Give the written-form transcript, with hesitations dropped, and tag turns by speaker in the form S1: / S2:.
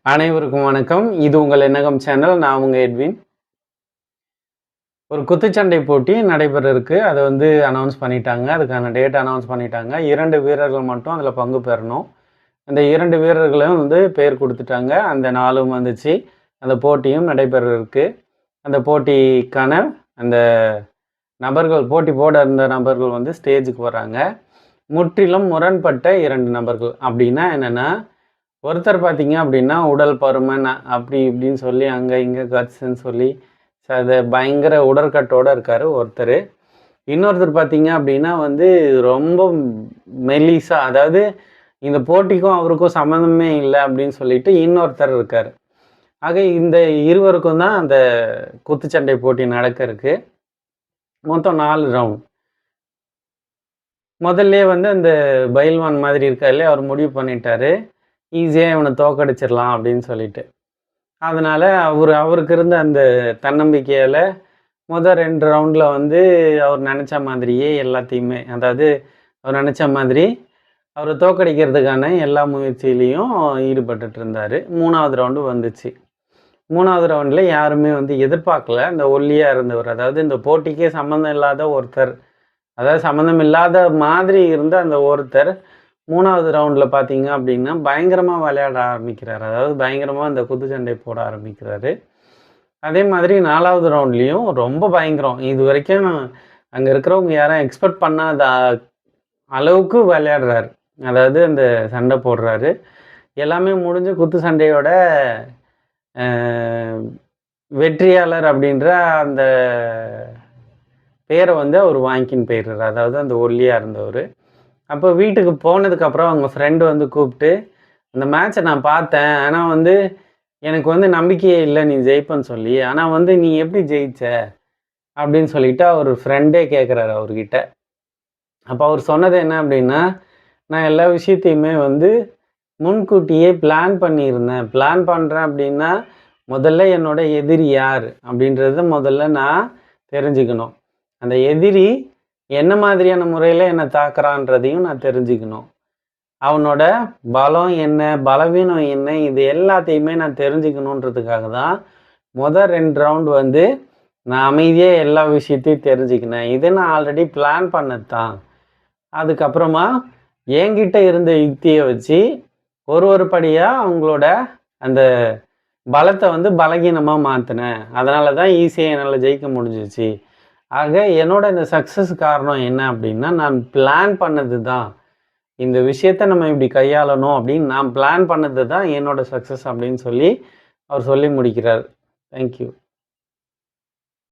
S1: அனைவருக்கும் வணக்கம். இது உங்கள் எண்ணகம் சேனல். நான் உங்க எட்வின். ஒரு குத்துச்சண்டை போட்டி நடைபெற இருக்கு. அத அனௌன்ஸ் பண்ணிட்டாங்க. அதுக்கான டேட் அனௌன்ஸ் பண்ணிட்டாங்க. 2 வீரர்கள் மட்டும் அதில பங்கு பெறணும். அந்த 2 வீரர்களையும் பெயர் குடுத்துட்டாங்க. அந்த நாளும் வந்துச்சு. அந்த போட்டியும் நடைபெற இருக்கு. அந்த போட்டிக்கான அந்த நபர்கள் போட்டி போட இருந்த நபர்கள் ஸ்டேஜுக்கு வராங்க. முற்றிலும் முரண்பட்ட 2 நபர்கள். அப்படின்னா என்னன்னா, ஒருத்தர் பார்த்தீங்க அப்படின்னா, உடல் பருமன் அப்படி இப்படின்னு சொல்லி அங்க இங்க கட்ஸ்ன்னு சொல்லி பயங்கர உடற்கட்டோட இருக்காரு ஒருத்தரு. இன்னொருத்தர் பார்த்தீங்க அப்படின்னா ரொம்ப மெல்லிசா, அதாவது இந்த போட்டிக்கும் அவருக்கும் சம்மந்தமே இல்ல அப்படின்னு சொல்லிட்டு இன்னொருத்தர் இருக்காரு. ஆக இந்த இருவருக்கும் தான் அந்த குத்துச்சண்டை போட்டி நடக்க இருக்கு. மொத்தம் 4 ரவுண்ட். முதல்லயே அந்த பைல்வான் மாதிரி இருக்காரு இல்லையா, அவர் முடிவு பண்ணிட்டாரு. ஈஸியா இவன தோற்கடிச்சிடலாம் அப்படின்னு சொல்லிட்டு. அதனால அவருக்கு இருந்த அந்த தன்னம்பிக்கையால முதல் 2 ரவுண்ட்ல அவர் நெனச்ச மாதிரியே எல்லாத்தையுமே, அதாவது அவர் நெனச்ச மாதிரி அவர தோற்கடிக்கிறதுக்கான எல்லா முயற்சியிலயும் ஈடுபட்டுட்டு இருந்தாரு. 3வது ரவுண்டு வந்துச்சு. 3வது ரவுண்ட்ல யாருமே எதிர்பார்க்கல. அந்த ஒல்லியா இருந்தவர், அதாவது இந்த போட்டிக்கே சம்மந்தம் இல்லாத ஒருத்தர், அதாவது சம்மந்தம் இல்லாத மாதிரி இருந்த அந்த ஒருத்தர் 3வது ரவுண்ட்ல பார்த்தீங்க அப்படின்னா, பயங்கரமா விளையாட ஆரம்பிக்கிறாரு. அதாவது பயங்கரமா அந்த குத்துச்சண்டை போட ஆரம்பிக்கிறாரு. அதே மாதிரி 4வது ரவுண்ட்லயும் ரொம்ப பயங்கரம். இதுவரைக்கும் அங்க இருக்கிறவங்க யாரும் எக்ஸ்பெக்ட் பண்ணாத அளவுக்கு விளையாடுறாரு. அதாவது அந்த சண்டை போடுறாரு. எல்லாமே முடிஞ்சு குத்து சண்டையோட வெற்றியாளர் அப்படின்ற அந்த பேரை அவர் வாங்கிக்கின்னு போயிடுறாரு. அதாவது அந்த ஒல்லியா இருந்தவரு. அப்போ வீட்டுக்கு போனதுக்கப்புறம் அவங்க ஃப்ரெண்டு கூப்பிட்டு, "அந்த மேட்சை நான் பார்த்தேன். ஆனால் எனக்கு நம்பிக்கையே இல்லை நீ ஜெயிப்பேன்னு சொல்லி. ஆனால் நீ எப்படி ஜெயிச்ச?" அப்படின்னு சொல்லிட்டு அவர் ஃப்ரெண்டே கேட்குறாரு அவர்கிட்ட. அப்போ அவர் சொன்னது என்ன அப்படின்னா, "நான் எல்லா விஷயத்தையுமே முன்கூட்டியே பிளான் பண்ணியிருந்தேன். பிளான் பண்ணுறேன் அப்படின்னா, முதல்ல என்னோட எதிரி யார் அப்படின்றத முதல்ல நான் தெரிஞ்சுக்கணும். அந்த எதிரி என்ன மாதிரியான முறையில் என்னை தாக்குறான்றதையும் நான் தெரிஞ்சுக்கணும். அவனோட பலம் என்ன, பலவீனம் என்ன, இது எல்லாத்தையுமே நான் தெரிஞ்சுக்கணுன்றதுக்காக தான் முதல் 2 ரவுண்ட் நான் அமைதியாக எல்லா விஷயத்தையும் தெரிஞ்சுக்கினேன். இதை நான் ஆல்ரெடி பிளான் பண்ணது தான். அதுக்கப்புறமா என்கிட்ட இருந்த யுக்தியை வச்சு ஒரு படியாக அவங்களோட அந்த பலத்தை பலகீனமாக மாற்றினேன். அதனால தான் ஈஸியாக என்னால் ஜெயிக்க முடிஞ்சிச்சு. ஆக என்னோட இந்த சக்ஸஸ் காரணம் என்ன அப்படின்னா, நான் பிளான் பண்ணது தான். இந்த விஷயத்த நம்ம இப்படி கையாளணும் அப்படின்னு நான் பிளான் பண்ணது தான் என்னோட சக்ஸஸ் அப்படின்னு சொல்லி அவர் சொல்லி முடிக்கிறார். தேங்க்யூ.